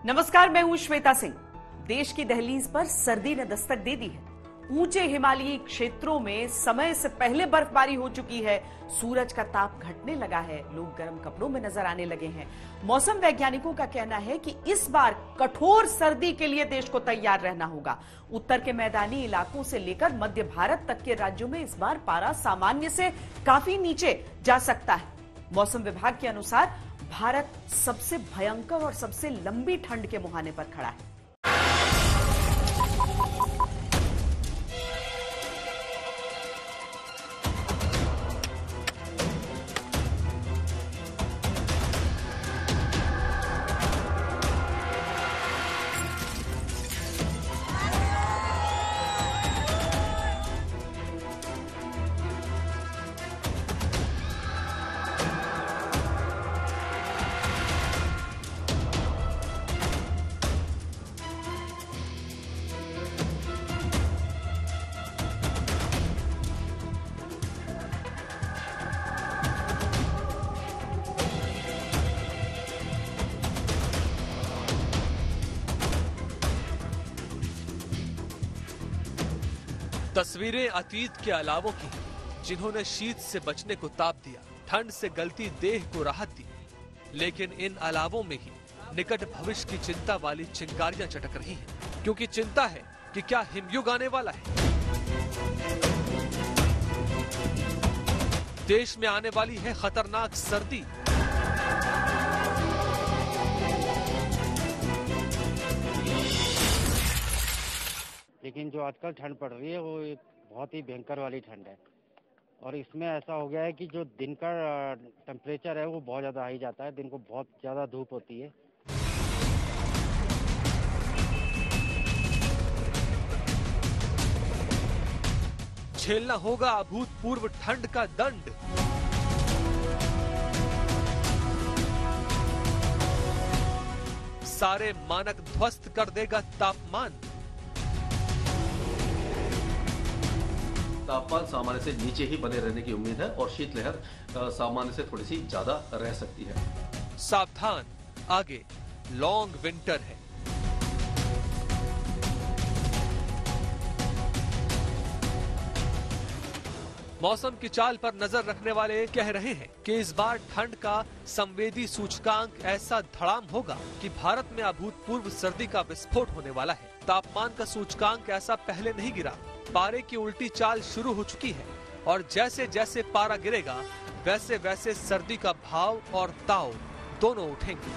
नमस्कार, मैं हूं श्वेता सिंह। देश की दहलीज पर सर्दी ने दस्तक दे दी है। ऊंचे हिमालयी क्षेत्रों में समय से पहले बर्फबारी हो चुकी है। सूरज का ताप घटने लगा है। लोग गर्म कपड़ों में नजर आने लगे हैं। मौसम वैज्ञानिकों का कहना है कि इस बार कठोर सर्दी के लिए देश को तैयार रहना होगा। उत्तर के मैदानी इलाकों से लेकर मध्य भारत तक के राज्यों में इस बार पारा सामान्य से काफी नीचे जा सकता है। मौसम विभाग के अनुसार भारत सबसे भयंकर और सबसे लंबी ठंड के मुहाने पर खड़ा है। तस्वीरें अतीत के अलावों की हैं, जिन्होंने शीत से बचने को ताप दिया, ठंड से गलती देह को राहत दी। लेकिन इन अलावों में ही निकट भविष्य की चिंता वाली चिंगारियां चटक रही हैं, क्योंकि चिंता है कि क्या हिमयुग आने वाला है। देश में आने वाली है खतरनाक सर्दी। लेकिन जो आजकल ठंड पड़ रही है वो एक बहुत ही भयंकर वाली ठंड है। और इसमें ऐसा हो गया है कि जो दिन का टेम्परेचर है वो बहुत ज़्यादा हाई जाता है। दिन को बहुत ज़्यादा धूप होती है। झेलना होगा अभूतपूर्व ठंड का दंड। सारे मानक ध्वस्त कर देगा तापमान। तापमान सामान्य से नीचे ही बने रहने की उम्मीद है और शीतलहर सामान्य से थोड़ी सी ज्यादा रह सकती है। सावधान, आगे लॉन्ग विंटर है। मौसम की चाल पर नजर रखने वाले कह रहे हैं कि इस बार ठंड का संवेदी सूचकांक ऐसा धड़ाम होगा कि भारत में अभूतपूर्व सर्दी का विस्फोट होने वाला है। तापमान का सूचकांक ऐसा पहले नहीं गिरा। पारे की उल्टी चाल शुरू हो चुकी है और जैसे जैसे पारा गिरेगा वैसे वैसे सर्दी का भाव और ताव दोनों उठेंगे।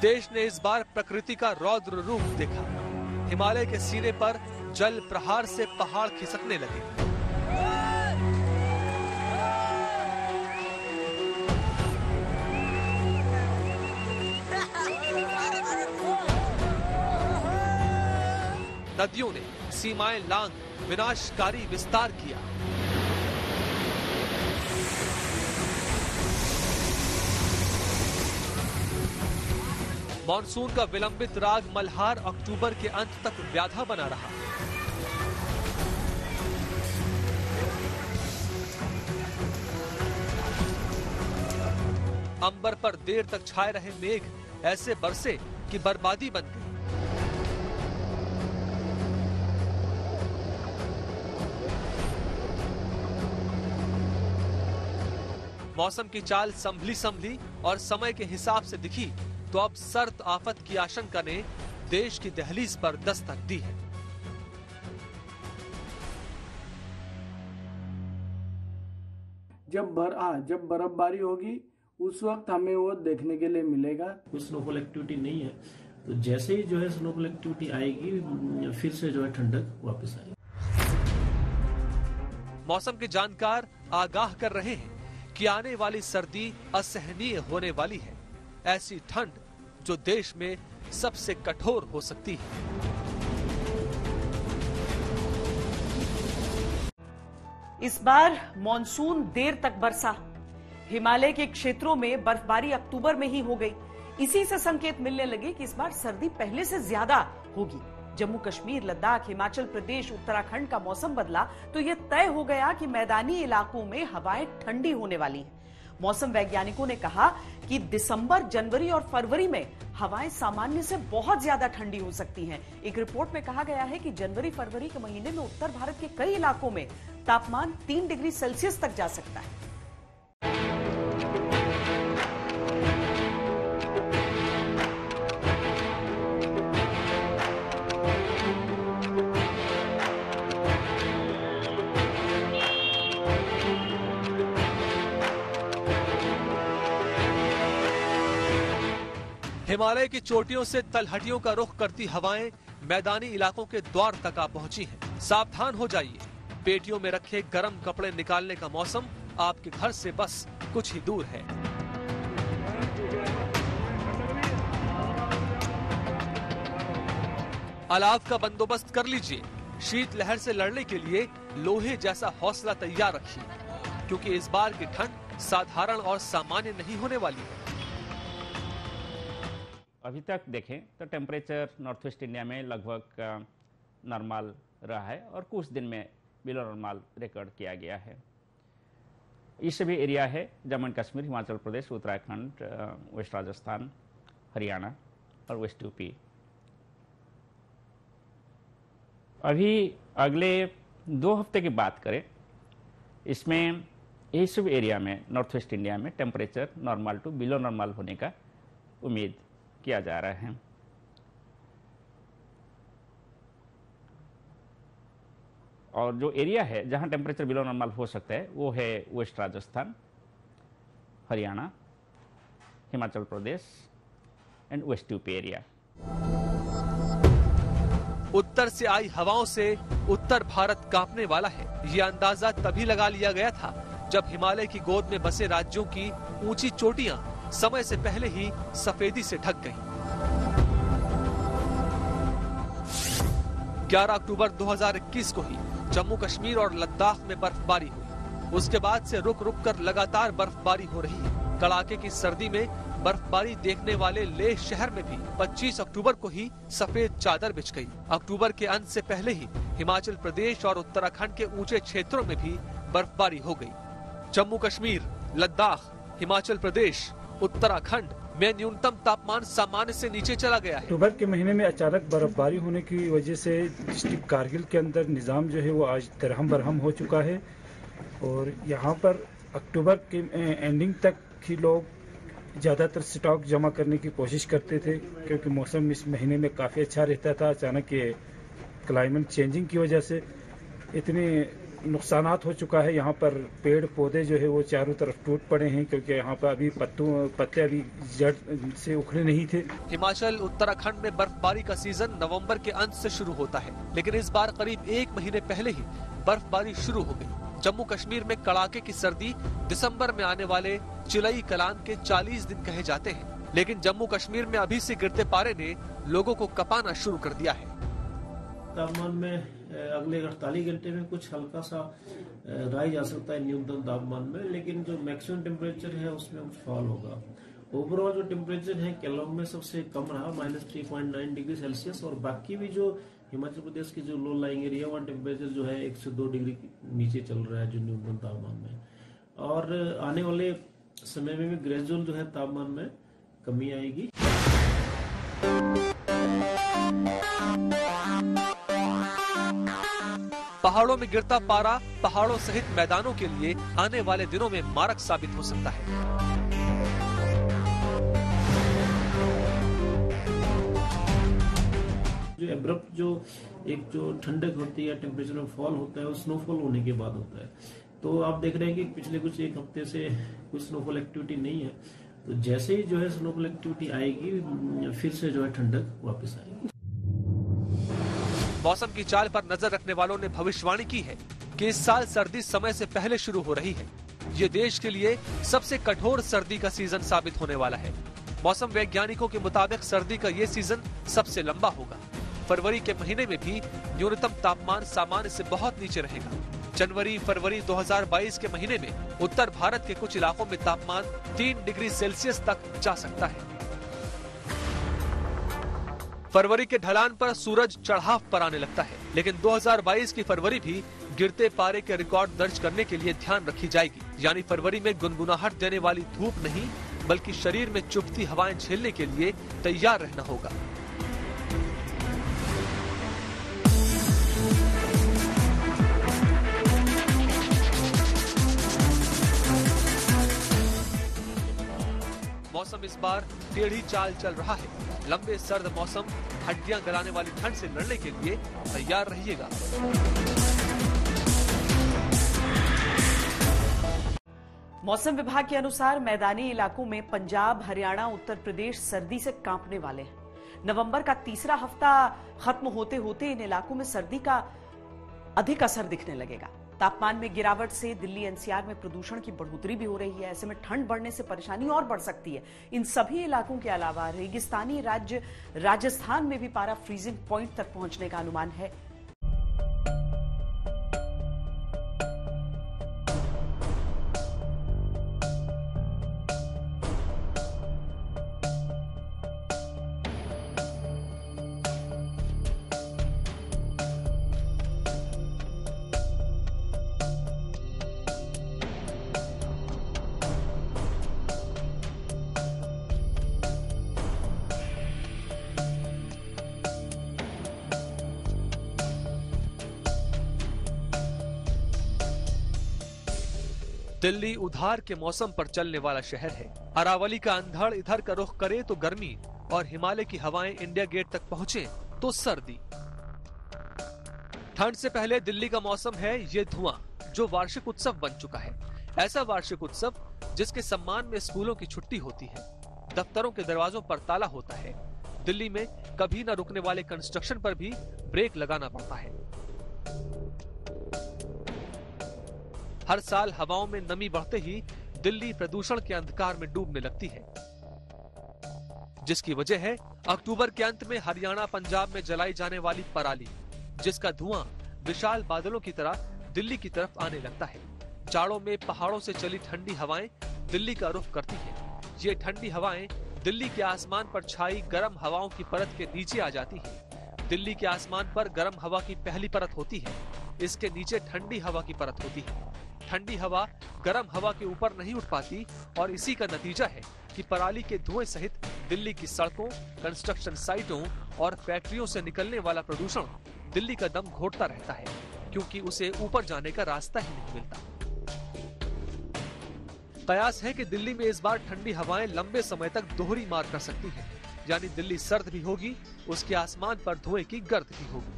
देश ने इस बार प्रकृति का रौद्र रूप देखा। हिमालय के सीने पर जल प्रहार से पहाड़ खिसकने लगे। नदियों ने सीमाएं लांघ विनाशकारी विस्तार किया। मॉनसून का विलंबित राग मल्हार अक्टूबर के अंत तक व्याधा बना रहा। अंबर पर देर तक छाए रहे मेघ ऐसे बरसे कि बर्बादी बन गई। मौसम की चाल संभली और समय के हिसाब से दिखी तो अब सर्द आफत की आशंका ने देश की दहलीज पर दस्तक दी है। जब बर्फबारी होगी उस वक्त हमें वो देखने के लिए मिलेगा। कुछ स्नोफॉल एक्टिविटी नहीं है, तो जैसे ही जो है स्नोफॉल एक्टिविटी आएगी फिर से जो है ठंडक वापस आएगी। मौसम के जानकार आगाह कर रहे हैं कि आने वाली सर्दी असहनीय होने वाली है। ऐसी ठंड जो देश में सबसे कठोर हो सकती है। इस बार मॉनसून देर तक बरसा। हिमालय के क्षेत्रों में बर्फबारी अक्टूबर में ही हो गई। इसी से संकेत मिलने लगे कि इस बार सर्दी पहले से ज्यादा होगी। जम्मू कश्मीर, लद्दाख, हिमाचल प्रदेश, उत्तराखंड का मौसम बदला तो यह तय हो गया कि मैदानी इलाकों में हवाएं ठंडी होने वाली हैं। मौसम वैज्ञानिकों ने कहा कि दिसंबर, जनवरी और फरवरी में हवाएं सामान्य से बहुत ज्यादा ठंडी हो सकती हैं। एक रिपोर्ट में कहा गया है कि जनवरी फरवरी के महीने में उत्तर भारत के कई इलाकों में तापमान 3 डिग्री सेल्सियस तक जा सकता है। हिमालय की चोटियों से तलहटियों का रुख करती हवाएं मैदानी इलाकों के द्वार तक आ पहुंची हैं। सावधान हो जाइए, पेटियों में रखे गर्म कपड़े निकालने का मौसम आपके घर से बस कुछ ही दूर है। अलाव का बंदोबस्त कर लीजिए। शीतलहर से लड़ने के लिए लोहे जैसा हौसला तैयार रखिए, क्योंकि इस बार की ठंड साधारण और सामान्य नहीं होने वाली है। अभी तक देखें तो टेम्परेचर नॉर्थ वेस्ट इंडिया में लगभग नॉर्मल रहा है और कुछ दिन में बिलो नॉर्मल रिकॉर्ड किया गया है। ये सभी एरिया है जम्मू एंड कश्मीर, हिमाचल प्रदेश, उत्तराखंड, वेस्ट राजस्थान, हरियाणा और वेस्ट यूपी। अभी अगले 2 हफ्ते की बात करें, इसमें ये सब एरिया में नॉर्थ वेस्ट इंडिया में temperature normal to below normal होने का उम्मीद किया जा रहा है। और जो एरिया है जहां टेम्परेचर बिलो नॉर्मल हो सकता है वो है west Rajasthan, Haryana, Himachal Pradesh and west UP area. उत्तर से आई हवाओं से उत्तर भारत कांपने वाला है। ये अंदाजा तभी लगा लिया गया था जब हिमालय की गोद में बसे राज्यों की ऊंची चोटियां समय से पहले ही सफेदी से ढक गईं। 11 अक्टूबर 2021 को ही जम्मू कश्मीर और लद्दाख में बर्फबारी हुई। उसके बाद से रुक रुक कर लगातार बर्फबारी हो रही है। कड़ाके की सर्दी में बर्फबारी देखने वाले लेह शहर में भी 25 अक्टूबर को ही सफेद चादर बिछ गई। अक्टूबर के अंत से पहले ही हिमाचल प्रदेश और उत्तराखंड के ऊंचे क्षेत्रों में भी बर्फबारी हो गई। जम्मू कश्मीर, लद्दाख, हिमाचल प्रदेश, उत्तराखंड में न्यूनतम तापमान सामान्य से नीचे चला गया है। अक्टूबर के महीने में अचानक बर्फबारी होने की वजह से डिस्ट्रिक्ट कारगिल के अंदर निज़ाम जो है वो आज दरहम बरहम हो चुका है और यहाँ पर अक्टूबर के एंडिंग तक ही लोग ज़्यादातर स्टॉक जमा करने की कोशिश करते थे, क्योंकि मौसम इस महीने में काफ़ी अच्छा रहता था। अचानक ये क्लाइमेट चेंजिंग की वजह से इतने नुकसानात हो चुका है। यहाँ पर पेड़ पौधे जो है वो चारों तरफ टूट पड़े हैं, क्योंकि यहाँ पर अभी पत्ते अभी जड़ से उखड़े नहीं थे। हिमाचल, उत्तराखंड में बर्फबारी का सीजन नवंबर के अंत से शुरू होता है, लेकिन इस बार करीब 1 महीने पहले ही बर्फबारी शुरू हो गई। जम्मू कश्मीर में कड़ाके की सर्दी दिसंबर में आने वाले चिलई कलान के 40 दिन कहे जाते हैं, लेकिन जम्मू कश्मीर में अभी से गिरते पारे ने लोगों को कपाना शुरू कर दिया है। तापमान में अगले 48 घंटे में कुछ हल्का सा राइज आ सकता है न्यूनतम तापमान में, लेकिन जो मैक्सिमम टेम्परेचर है उसमें कुछ फॉल होगा। ओवरऑल जो टेम्परेचर है केलोंग में सबसे कम रहा, -3.9 डिग्री सेल्सियस, और बाकी भी जो हिमाचल प्रदेश की जो लो लाइंग एरिया वहाँ टेम्परेचर जो है 1 से 2 डिग्री नीचे चल रहा है जो न्यूनतम तापमान में। और आने वाले समय में भी ग्रेजुअल जो है तापमान में कमी आएगी। पहाड़ों में गिरता पारा पहाड़ों सहित मैदानों के लिए आने वाले दिनों में मारक साबित हो सकता है। जो एब्रप्ट जो ठंडक होती है, टेम्परेचर में फॉल होता है, वो स्नोफॉल होने के बाद होता है। तो आप देख रहे हैं कि पिछले कुछ 1 हफ्ते से कुछ स्नोफॉल एक्टिविटी नहीं है। तो जैसे ही जो है स्नोफॉल एक्टिविटी आएगी, फिर से जो है ठंडक वापस आएगी। मौसम की चाल पर नजर रखने वालों ने भविष्यवाणी की है कि इस साल सर्दी समय से पहले शुरू हो रही है। ये देश के लिए सबसे कठोर सर्दी का सीजन साबित होने वाला है। मौसम वैज्ञानिकों के मुताबिक सर्दी का ये सीजन सबसे लंबा होगा। फरवरी के महीने में भी न्यूनतम तापमान सामान्य से बहुत नीचे रहेगा। जनवरी फरवरी 2022 के महीने में उत्तर भारत के कुछ इलाकों में तापमान 3 डिग्री सेल्सियस तक जा सकता है। फरवरी के ढलान पर सूरज चढ़ाव पर आने लगता है, लेकिन 2022 की फरवरी भी गिरते पारे के रिकॉर्ड दर्ज करने के लिए ध्यान रखी जाएगी। यानी फरवरी में गुनगुनाहट देने वाली धूप नहीं, बल्कि शरीर में चुभती हवाएं झेलने के लिए तैयार रहना होगा। मौसम इस बार टेढ़ी चाल चल रहा है। लंबे सर्द मौसम हड्डियां गलाने वाली ठंड से लड़ने के लिए तैयार रहिएगा। मौसम विभाग के अनुसार मैदानी इलाकों में पंजाब, हरियाणा, उत्तर प्रदेश सर्दी से कांपने वाले हैं। नवंबर का तीसरा हफ्ता खत्म होते होते इन इलाकों में सर्दी का अधिक असर दिखने लगेगा। तापमान में गिरावट से दिल्ली एनसीआर में प्रदूषण की बढ़ोतरी भी हो रही है। ऐसे में ठंड बढ़ने से परेशानी और बढ़ सकती है। इन सभी इलाकों के अलावा रेगिस्तानी राज्य राजस्थान में भी पारा फ्रीजिंग पॉइंट तक पहुंचने का अनुमान है। दिल्ली उधार के मौसम पर चलने वाला शहर है। अरावली का अंधड़ इधर का रुख करे तो गर्मी और हिमालय की हवाएं इंडिया गेट तक पहुंचे तो सर्दी। ठंड से पहले दिल्ली का मौसम है ये धुआं, जो वार्षिक उत्सव बन चुका है। ऐसा वार्षिक उत्सव जिसके सम्मान में स्कूलों की छुट्टी होती है, दफ्तरों के दरवाजों पर ताला होता है। दिल्ली में कभी न रुकने वाले कंस्ट्रक्शन पर भी ब्रेक लगाना पड़ता है। हर साल हवाओं में नमी बढ़ते ही दिल्ली प्रदूषण के अंधकार में डूबने लगती है, जिसकी वजह है अक्टूबर के अंत में हरियाणा, पंजाब में जलाई जाने वाली पराली, जिसका धुआं विशाल बादलों की तरह दिल्ली की तरफ आने लगता है। जाड़ों में पहाड़ों से चली ठंडी हवाएं दिल्ली का रुख करती हैं। ये ठंडी हवाएं दिल्ली के आसमान पर छाई गर्म हवाओं की परत के नीचे आ जाती हैं। दिल्ली के आसमान पर गर्म हवा की पहली परत होती है, इसके नीचे ठंडी हवा की परत होती है। ठंडी हवा गर्म हवा के ऊपर नहीं उठ पाती और इसी का नतीजा है कि पराली के धुएं सहित दिल्ली की सड़कों, कंस्ट्रक्शन साइटों और फैक्ट्रियों से निकलने वाला प्रदूषण दिल्ली का दम घोटता रहता है, क्योंकि उसे ऊपर जाने का रास्ता ही नहीं मिलता। कयास है कि दिल्ली में इस बार ठंडी हवाएं लंबे समय तक दोहरी मार कर सकती हैं, यानी दिल्ली सर्द भी होगी, उसके आसमान पर धुएं की गर्द भी होगी।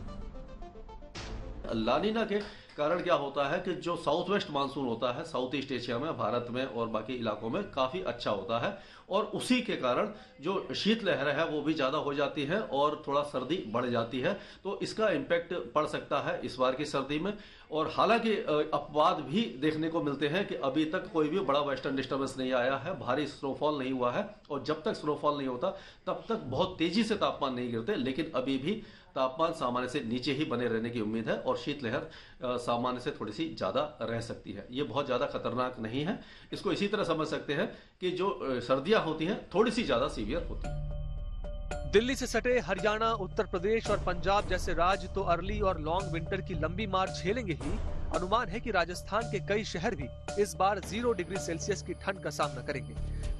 लानीना के कारण क्या होता है कि जो साउथ वेस्ट मानसून होता है साउथ ईस्ट एशिया में, भारत में और बाकी इलाकों में काफी अच्छा होता है, और उसी के कारण जो शीतलहर है वो भी ज्यादा हो जाती है और थोड़ा सर्दी बढ़ जाती है। तो इसका इम्पैक्ट पड़ सकता है इस बार की सर्दी में। और हालांकि अपवाद भी देखने को मिलते हैं कि अभी तक कोई भी बड़ा वेस्टर्न डिस्टर्बेंस नहीं आया है, भारी स्नोफॉल नहीं हुआ है, और जब तक स्नोफॉल नहीं होता तब तक बहुत तेजी से तापमान नहीं गिरते। लेकिन अभी भी तापमान सामान्य से नीचे ही बने रहने की उम्मीद है और शीतलहर सामान्य से थोड़ी सी ज्यादा रह सकती है। ये बहुत ज्यादा खतरनाक नहीं है। इसको इसी तरह समझ सकते हैं कि जो सर्दियां होती हैं थोड़ी सी ज्यादा सीवियर होती है। दिल्ली से सटे हरियाणा, उत्तर प्रदेश और पंजाब जैसे राज्य तो अर्ली और लॉन्ग विंटर की लंबी मार झेलेंगे ही। अनुमान है कि राजस्थान के कई शहर भी इस बार 0 डिग्री सेल्सियस की ठंड का सामना करेंगे।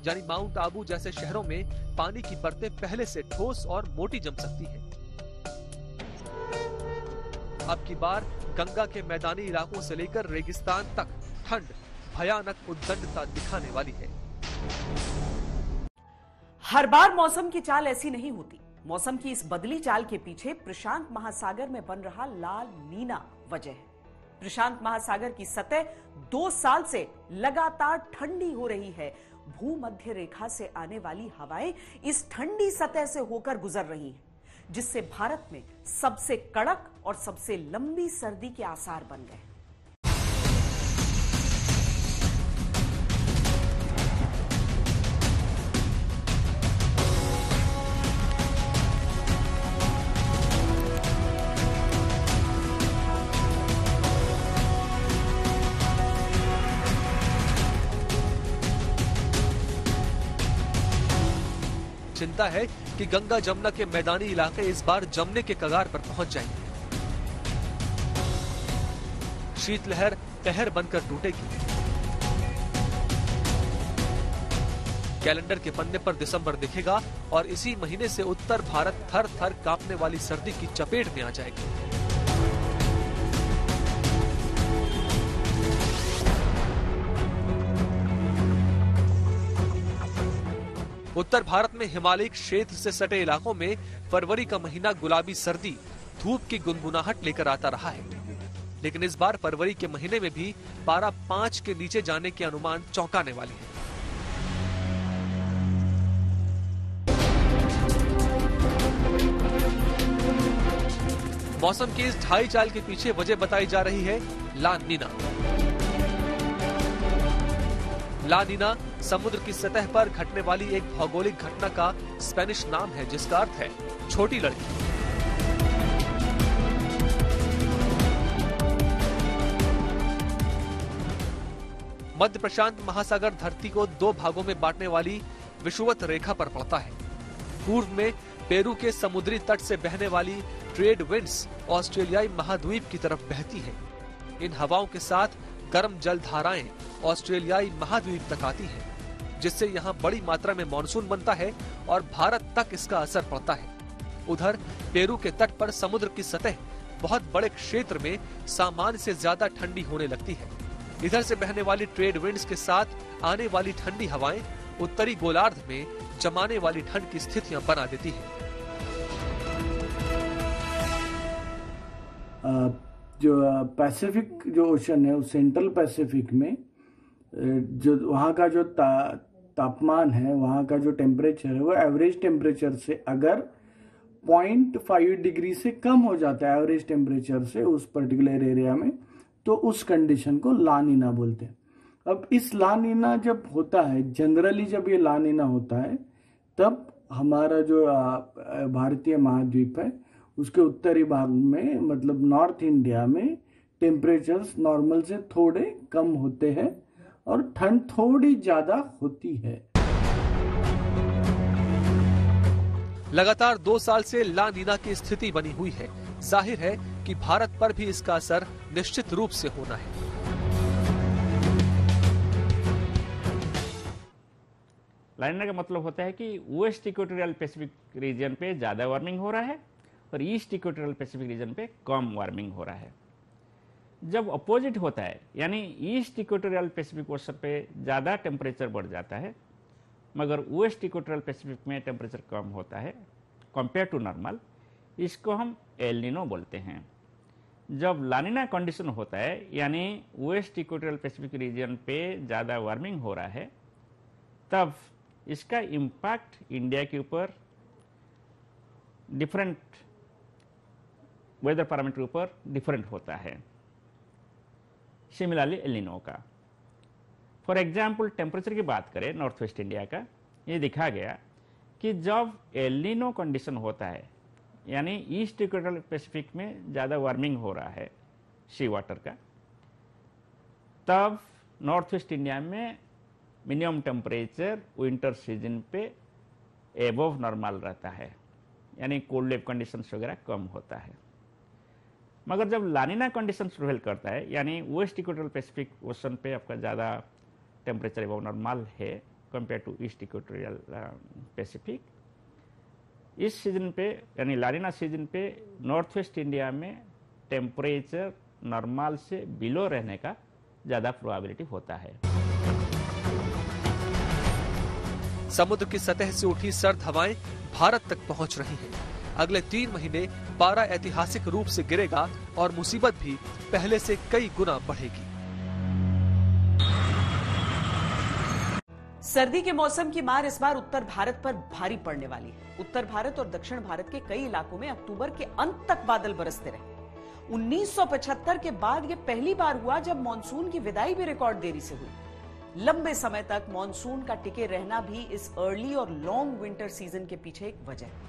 यानी माउंट आबू जैसे शहरों में पानी की परतें पहले से ठोस और मोटी जम सकती है। अब की बार गंगा के मैदानी इलाकों से लेकर रेगिस्तान तक ठंड भयानक उद्दंडता दिखाने वाली है। हर बार मौसम की चाल ऐसी नहीं होती। मौसम की इस बदली चाल के पीछे प्रशांत महासागर में बन रहा लाल नीना वजह है। प्रशांत महासागर की सतह 2 साल से लगातार ठंडी हो रही है। भूमध्य रेखा से आने वाली हवाएं इस ठंडी सतह से होकर गुजर रही हैं, जिससे भारत में सबसे कड़क और सबसे लंबी सर्दी के आसार बन गए। चिंता है कि गंगा जमुना के मैदानी इलाके इस बार जमने के कगार पर पहुंच जाएंगे। शीतलहर कहर बनकर टूटेगी। कैलेंडर के पन्ने पर दिसंबर दिखेगा और इसी महीने से उत्तर भारत थर थर कांपने वाली सर्दी की चपेट में आ जाएगी। उत्तर भारत में हिमालयी क्षेत्र से सटे इलाकों में फरवरी का महीना गुलाबी सर्दी, धूप की गुनगुनाहट लेकर आता रहा है, लेकिन इस बार फरवरी के महीने में भी पारा 5 के नीचे जाने के अनुमान चौंकाने वाले हैं। मौसम की इस ढाई चाल के पीछे वजह बताई जा रही है ला नीना। ला नीना समुद्र की सतह पर घटने वाली एक भौगोलिक घटना का स्पेनिश नाम है, जिसका अर्थ है छोटी लड़की। मध्य प्रशांत महासागर धरती को 2 भागों में बांटने वाली विषुवत रेखा पर पड़ता है। पूर्व में पेरू के समुद्री तट से बहने वाली ट्रेड विंड्स ऑस्ट्रेलियाई महाद्वीप की तरफ बहती है। इन हवाओं के साथ गर्म जल धाराएं ऑस्ट्रेलियाई महाद्वीप तक आती हैं, जिससे यहाँ बड़ी मात्रा में मानसून बनता है और भारत तक इसका असर पड़ता है। उधर पेरू के तट पर समुद्र की सतह बहुत बड़े क्षेत्र में सामान्य से ज्यादा ठंडी होने लगती है। इधर से बहने वाली ट्रेड विंड्स के साथ आने वाली ठंडी हवाएं उत्तरी गोलार्ध में जमाने वाली ठंड की स्थितियां बना देती है। जो पैसिफिक जो ओशन है, उस सेंट्रल पैसिफिक में जो वहाँ का जो तापमान है, वहाँ का जो टेम्परेचर है, वो एवरेज टेम्परेचर से अगर 0.5 डिग्री से कम हो जाता है एवरेज टेम्परेचर से उस पर्टिकुलर एरिया में, तो उस कंडीशन को ला नीना बोलते हैं। अब इस ला नीना जब होता है, जनरली जब ये ला नीना होता है, तब हमारा जो भारतीय महाद्वीप है उसके उत्तरी भाग में, मतलब नॉर्थ इंडिया में टेम्परेचर्स नॉर्मल से थोड़े कम होते हैं और ठंड थोड़ी ज्यादा होती है। लगातार 2 साल से ला नीना की स्थिति बनी हुई है। जाहिर है कि भारत पर भी इसका असर निश्चित रूप से होना है। ला नीना का मतलब होता है कि वेस्ट इक्वेटोरियल पैसिफिक रीजन पे ज्यादा वार्मिंग हो रहा है और ईस्ट इक्वेटोरियल पैसिफिक रीजन पे कम वार्मिंग हो रहा है। जब अपोजिट होता है, यानी ईस्ट इक्वेटोरियल पैसिफिक ओशन पे ज़्यादा टेम्परेचर बढ़ जाता है मगर वेस्ट इक्वेटोरियल पैसिफिक में टेम्परेचर कम होता है कंपेयर टू नॉर्मल, इसको हम एल नीनो बोलते हैं। जब ला नीना कंडीशन होता है, यानी वेस्ट इक्वेटोरियल पैसिफिक रीजन पे ज़्यादा वार्मिंग हो रहा है, तब इसका इम्पैक्ट इंडिया के ऊपर डिफरेंट वेदर पैरामीटर के ऊपर डिफरेंट होता है। सिमिलरली एल नीनो का, फॉर एग्जाम्पल टेम्परेचर की बात करें नॉर्थ वेस्ट इंडिया का, ये दिखा गया कि जब एल नीनो कंडीशन होता है, यानी ईस्ट इक्वेटोरियल पैसिफिक में ज़्यादा वार्मिंग हो रहा है सी वाटर का, तब नॉर्थ वेस्ट इंडिया में मिनिमम टेम्परेचर विंटर सीजन पे एबव नॉर्मल रहता है, यानी कोल्ड वेव कंडीशंस वगैरह कम होता है। मगर जब ला नीना कंडीशन प्रिवेल करता है, यानी वेस्ट इक्वेटोरियल पैसिफिक ओशन पे आपका ज़्यादा टेम्परेचर एबव नॉर्मल है compare to east equatorial Pacific, इस सीजन पे यानी ला नीना सीजन पे नॉर्थ वेस्ट इंडिया में टेम्परेचर नॉर्मल से बिलो रहने का ज़्यादा प्रोबेबिलिटी होता है। समुद्र की सतह से उठी सर्द हवाएं भारत तक पहुंच रही हैं। अगले 3 महीने पारा ऐतिहासिक रूप से गिरेगा और मुसीबत भी पहले से कई गुना बढ़ेगी। सर्दी के मौसम की मार इस बार उत्तर भारत पर भारी पड़ने वाली है। उत्तर भारत और दक्षिण भारत के कई इलाकों में अक्टूबर के अंत तक बादल बरसते रहे। 1975 के बाद यह पहली बार हुआ जब मानसून की विदाई भी रिकॉर्ड देरी से हुई। लंबे समय तक मानसून का टिके रहना भी इस अर्ली और लॉन्ग विंटर सीजन के पीछे एक वजह है।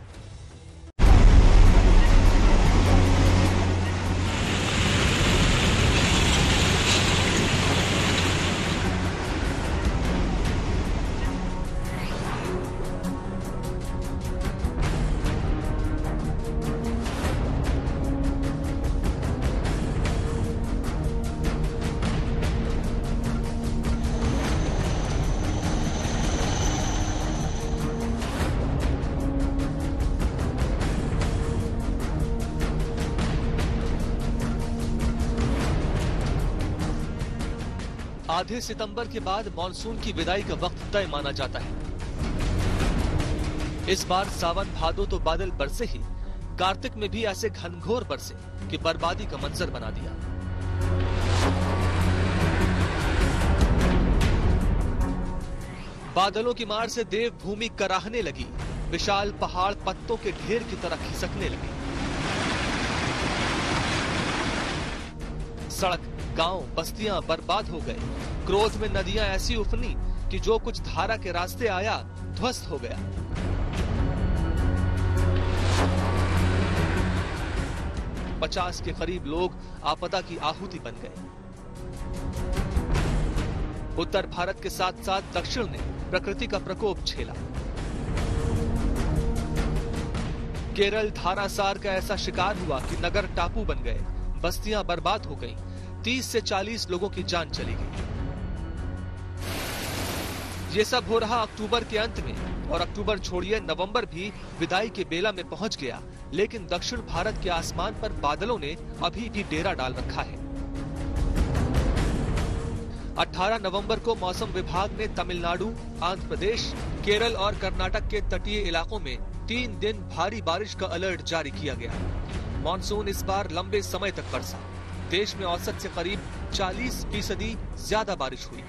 आधे सितंबर के बाद मानसून की विदाई का वक्त तय माना जाता है। इस बार सावन भादो तो बादल बरसे ही, कार्तिक में भी ऐसे घनघोर बरसे कि बर्बादी का मंजर बना दिया। बादलों की मार से देवभूमि कराहने लगी, विशाल पहाड़ पत्तों के ढेर की तरह खिसकने लगे। सड़क, गांव, बस्तियां बर्बाद हो गए। क्रोध में नदियां ऐसी उफनी कि जो कुछ धारा के रास्ते आया ध्वस्त हो गया। पचास के करीब लोग आपदा की आहुति बन गए। उत्तर भारत के साथ साथ दक्षिण ने प्रकृति का प्रकोप झेला। केरल धारासार का ऐसा शिकार हुआ कि नगर टापू बन गए, बस्तियां बर्बाद हो गईं, 30 से 40 लोगों की जान चली गई। ये सब हो रहा अक्टूबर के अंत में, और अक्टूबर छोड़िए नवंबर भी विदाई के बेला में पहुंच गया, लेकिन दक्षिण भारत के आसमान पर बादलों ने अभी भी डेरा डाल रखा है। 18 नवंबर को मौसम विभाग ने तमिलनाडु, आंध्र प्रदेश, केरल और कर्नाटक के तटीय इलाकों में 3 दिन भारी बारिश का अलर्ट जारी किया गया। मानसून इस बार लंबे समय तक बरसा। देश में औसत से करीब 40% ज्यादा बारिश हुई।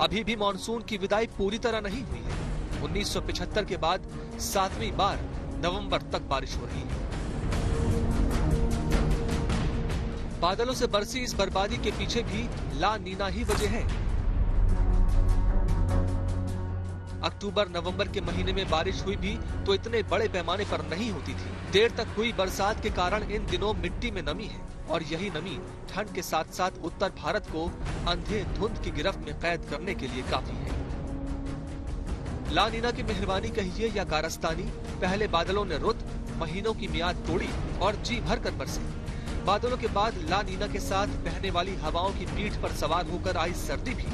अभी भी मानसून की विदाई पूरी तरह नहीं हुई है। 1975 के बाद 7वीं बार नवंबर तक बारिश हो रही है। बादलों से बरसी इस बर्बादी के पीछे भी ला नीना ही वजह है। अक्टूबर नवंबर के महीने में बारिश हुई भी तो इतने बड़े पैमाने पर नहीं होती थी। देर तक हुई बरसात के कारण इन दिनों मिट्टी में नमी है, और यही नमी ठंड के साथ साथ उत्तर भारत को अंधे धुंध की गिरफ्त में कैद करने के लिए काफी है। ला नीना की मेहरबानी कहिए या कारस्तानी, पहले बादलों ने रुत महीनों की मियाद तोड़ी और जी भर कर बरसे। बादलों के बाद ला नीना के साथ बहने वाली हवाओं की पीठ पर सवार होकर आई सर्दी भी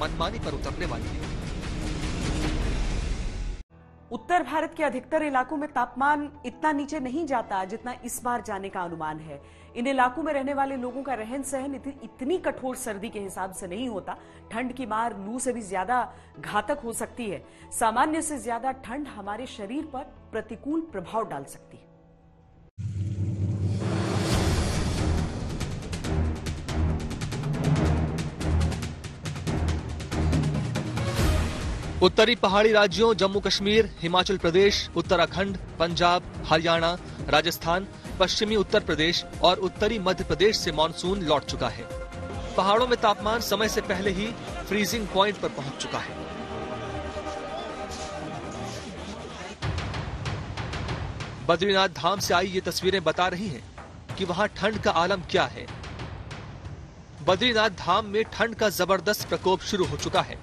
मनमानी पर उतरने वाली है। उत्तर भारत के अधिकतर इलाकों में तापमान इतना नीचे नहीं जाता जितना इस बार जाने का अनुमान है। इन इलाकों में रहने वाले लोगों का रहन सहन इतनी कठोर सर्दी के हिसाब से नहीं होता। ठंड की मार लू से भी ज्यादा घातक हो सकती है। सामान्य से ज्यादा ठंड हमारे शरीर पर प्रतिकूल प्रभाव डाल सकती है। उत्तरी पहाड़ी राज्यों जम्मू कश्मीर, हिमाचल प्रदेश, उत्तराखंड, पंजाब, हरियाणा, राजस्थान, पश्चिमी उत्तर प्रदेश और उत्तरी मध्य प्रदेश से मानसून लौट चुका है। पहाड़ों में तापमान समय से पहले ही फ्रीजिंग पॉइंट पर पहुंच चुका है। बद्रीनाथ धाम से आई ये तस्वीरें बता रही हैं कि वहां ठंड का आलम क्या है। बद्रीनाथ धाम में ठंड का जबरदस्त प्रकोप शुरू हो चुका है।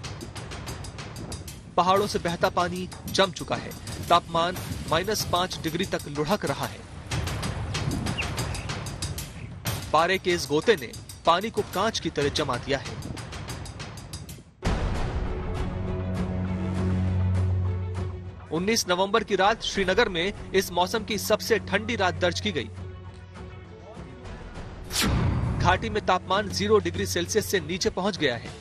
पहाड़ों से बहता पानी जम चुका है। तापमान -5 डिग्री तक लुढ़क रहा है। पारे के इस गोते ने पानी को कांच की तरह जमा दिया है। उन्नीस नवंबर की रात श्रीनगर में इस मौसम की सबसे ठंडी रात दर्ज की गई। घाटी में तापमान 0 डिग्री सेल्सियस से नीचे पहुंच गया है।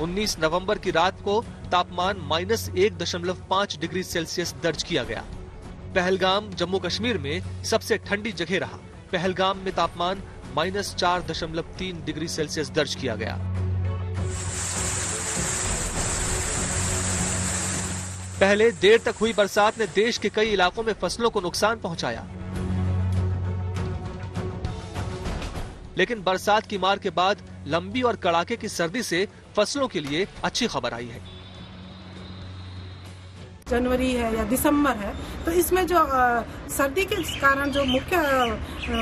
19 नवंबर की रात को तापमान -1.5 डिग्री सेल्सियस दर्ज किया गया। पहलगाम जम्मू कश्मीर में सबसे ठंडी जगह रहा। पहलगाम में तापमान -4.3 डिग्री सेल्सियस दर्ज किया गया। पहले देर तक हुई बरसात ने देश के कई इलाकों में फसलों को नुकसान पहुंचाया, लेकिन बरसात की मार के बाद लंबी और कड़ाके की सर्दी से फसलों के लिए अच्छी खबर आई है। जनवरी है या दिसंबर है, तो इसमें जो सर्दी के कारण जो मुख्य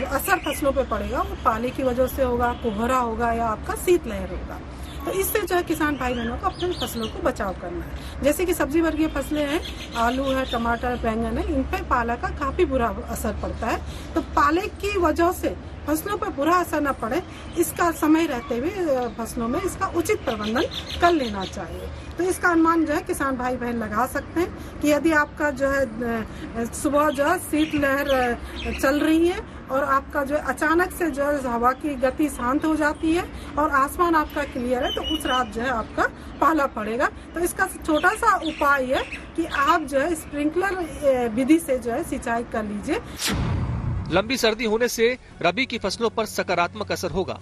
असर फसलों पे पड़ेगा वो पाले की वजह से होगा, कोहरा होगा या आपका शीतलहर होगा। तो इससे जो है किसान भाई बहनों को अपने फसलों को बचाव करना है। जैसे कि सब्जी वर्गीय फसलें हैं, आलू है, टमाटर, बैंगन है, इन पर पाला का काफी बुरा असर पड़ता है। तो पाले की वजह से फसलों पर बुरा असर न पड़े, इसका समय रहते हुए फसलों में इसका उचित प्रबंधन कर लेना चाहिए। तो इसका अनुमान जो है किसान भाई बहन लगा सकते हैं कि यदि आपका जो है सुबह जो है शीतलहर चल रही है और आपका जो अचानक से जो है हवा की गति शांत हो जाती है और आसमान आपका क्लियर है, तो उस रात जो है आपका पाला पड़ेगा। तो इसका छोटा सा उपाय है कि आप जो है स्प्रिंकलर विधि से जो है सिंचाई कर लीजिए। लंबी सर्दी होने से रबी की फसलों पर सकारात्मक असर होगा।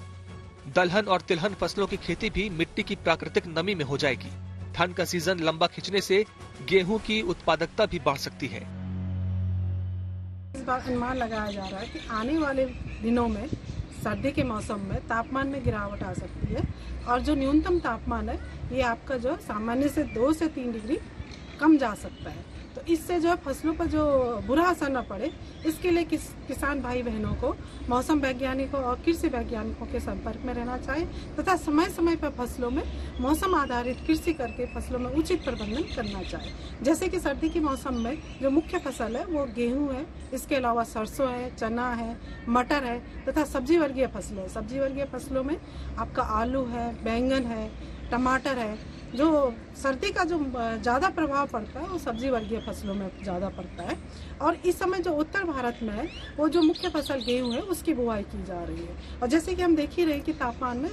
दलहन और तिलहन फसलों की खेती भी मिट्टी की प्राकृतिक नमी में हो जाएगी। ठंड का सीजन लंबा खिंचने से गेहूं की उत्पादकता भी बढ़ सकती है। इस बार अनुमान लगाया जा रहा है कि आने वाले दिनों में सर्दी के मौसम में तापमान में गिरावट आ सकती है और जो न्यूनतम तापमान है ये आपका जो सामान्य से 2 से 3 डिग्री कम जा सकता है। तो इससे जो है फसलों पर जो बुरा असर न पड़े, इसके लिए किसान भाई बहनों को मौसम वैज्ञानिकों और कृषि वैज्ञानिकों के संपर्क में रहना चाहिए तथा समय समय पर फसलों में मौसम आधारित कृषि करके फसलों में उचित प्रबंधन करना चाहिए। जैसे कि सर्दी के मौसम में जो मुख्य फसल है वो गेहूं है, इसके अलावा सरसों है, चना है, मटर है तथा सब्जी वर्गीय फसलें है। सब्जी वर्गीय फसलों में आपका आलू है, बैंगन है, टमाटर है। जो सर्दी का जो ज़्यादा प्रभाव पड़ता है वो सब्जी वर्गीय फसलों में ज़्यादा पड़ता है और इस समय जो उत्तर भारत में है वो जो मुख्य फसल गेहूं है उसकी बुआई की जा रही है। और जैसे कि हम देख ही रहे कि तापमान में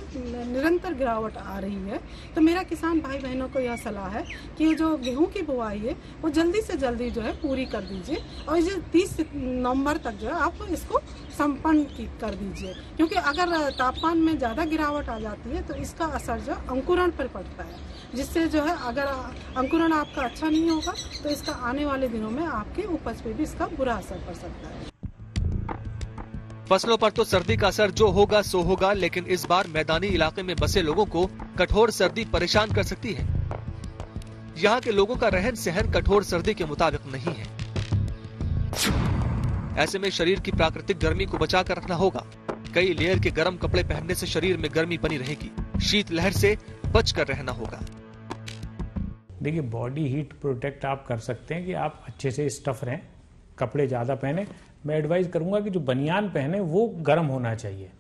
निरंतर गिरावट आ रही है, तो मेरा किसान भाई बहनों को यह सलाह है कि जो गेहूं की बुआई है वो जल्दी से जल्दी जो है पूरी कर दीजिए और ये 30 नवंबर तक जो है आप इसको संपन्न कर दीजिए, क्योंकि अगर तापमान में ज़्यादा गिरावट आ जाती है तो इसका असर जो अंकुरण पर पड़ता है, जिससे जो है अगर अंकुरण आपका अच्छा नहीं होगा तो इसका आने वाले दिनों में आपके उपज पे भी इसका बुरा असर पड़ सकता है। फसलों पर तो सर्दी का असर जो होगा सो होगा, लेकिन इस बार मैदानी इलाके में बसे लोगों को कठोर सर्दी परेशान कर सकती है। यहाँ के लोगों का रहन सहन कठोर सर्दी के मुताबिक नहीं है। ऐसे में शरीर की प्राकृतिक गर्मी को बचा कर रखना होगा। कई लेयर के गर्म कपड़े पहनने से शरीर में गर्मी बनी रहेगी। शीत लहर से बच कर रहना होगा। देखिए, बॉडी हीट प्रोटेक्ट आप कर सकते हैं कि आप अच्छे से स्टफ रहें, कपड़े ज़्यादा पहने। मैं एडवाइस करूंगा कि जो बनियान पहने वो गर्म होना चाहिए,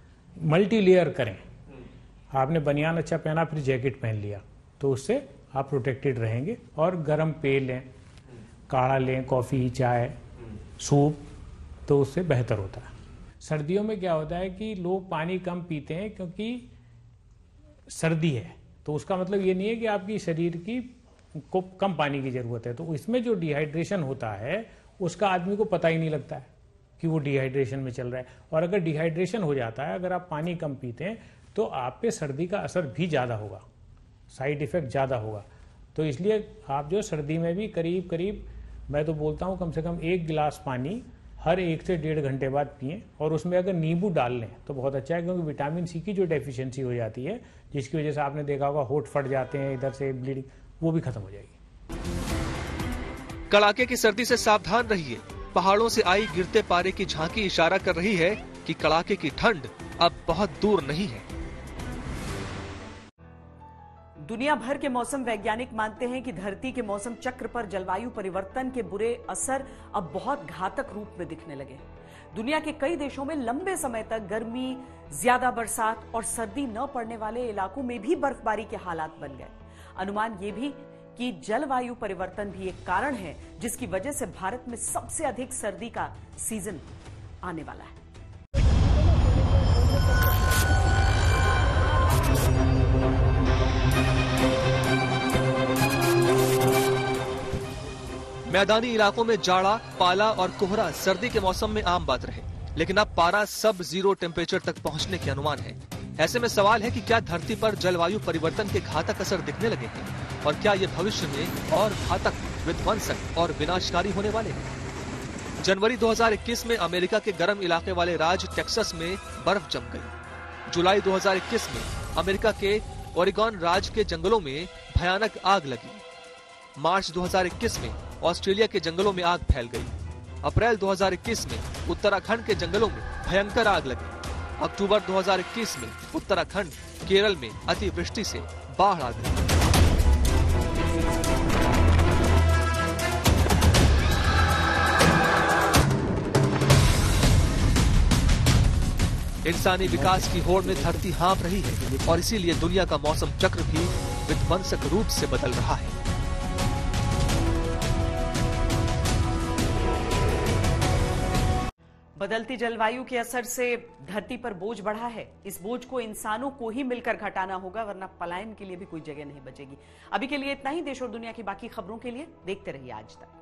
मल्टी लेयर करें। आपने बनियान अच्छा पहना फिर जैकेट पहन लिया तो उससे आप प्रोटेक्टेड रहेंगे। और गर्म पेय लें, काढ़ा लें, कॉफ़ी, चाय, सूप, तो उससे बेहतर होता है। सर्दियों में क्या होता है कि लोग पानी कम पीते हैं क्योंकि सर्दी है, तो उसका मतलब ये नहीं है कि आपकी शरीर की को कम पानी की जरूरत है। तो इसमें जो डिहाइड्रेशन होता है उसका आदमी को पता ही नहीं लगता है कि वो डिहाइड्रेशन में चल रहा है। और अगर डिहाइड्रेशन हो जाता है, अगर आप पानी कम पीते हैं तो आप पे सर्दी का असर भी ज़्यादा होगा, साइड इफेक्ट ज़्यादा होगा। तो इसलिए आप जो सर्दी में भी करीब करीब, मैं तो बोलता हूँ कम से कम 1 गिलास पानी हर 1 से 1.5 घंटे बाद पिएं। और उसमें अगर नींबू डाल लें तो बहुत अच्छा है, क्योंकि विटामिन सी की जो डेफिशिएंसी हो जाती है, जिसकी वजह से आपने देखा होगा होंठ फट जाते हैं, इधर से ब्लीडिंग, वो भी खत्म हो जाएगी। कड़ाके की सर्दी से सावधान रहिए। पहाड़ों से आई गिरते पारे की झांकी इशारा कर रही है कि कड़ाके की ठंड अब बहुत दूर नहीं है। दुनिया भर के मौसम वैज्ञानिक मानते हैं कि धरती के मौसम चक्र पर जलवायु परिवर्तन के बुरे असर अब बहुत घातक रूप में दिखने लगे। दुनिया के कई देशों में लंबे समय तक गर्मी, ज्यादा बरसात और सर्दी न पड़ने वाले इलाकों में भी बर्फबारी के हालात बन गए। अनुमान ये भी कि जलवायु परिवर्तन भी एक कारण है जिसकी वजह से भारत में सबसे अधिक सर्दी का सीजन आने वाला है। मैदानी इलाकों में जाड़ा, पाला और कोहरा सर्दी के मौसम में आम बात रहे, लेकिन अब पारा सब जीरो टेम्परेचर तक पहुंचने के अनुमान है। ऐसे में सवाल है कि क्या धरती पर जलवायु परिवर्तन के घातक असर दिखने लगे हैं और क्या ये भविष्य में और घातक, विध्वंसक और विनाशकारी होने वाले हैं। जनवरी 2021 में अमेरिका के गर्म इलाके वाले राज्य टेक्सास में बर्फ जम गई। जुलाई 2021 में अमेरिका के ओरेगॉन राज्य के जंगलों में भयानक आग लगी। मार्च 2021 में ऑस्ट्रेलिया के जंगलों में आग फैल गई। अप्रैल 2021 में उत्तराखंड के जंगलों में भयंकर आग लगी। अक्टूबर 2021 में उत्तराखंड, केरल में अतिवृष्टि से बाढ़ आ गई। इंसानी विकास की होड़ में धरती हाँफ रही है और इसीलिए दुनिया का मौसम चक्र भी विध्वंसक रूप से बदल रहा है। बदलती जलवायु के असर से धरती पर बोझ बढ़ा है। इस बोझ को इंसानों को ही मिलकर घटाना होगा, वरना पलायन के लिए भी कोई जगह नहीं बचेगी। अभी के लिए इतना ही। देश और दुनिया की बाकी खबरों के लिए देखते रहिए आज तक।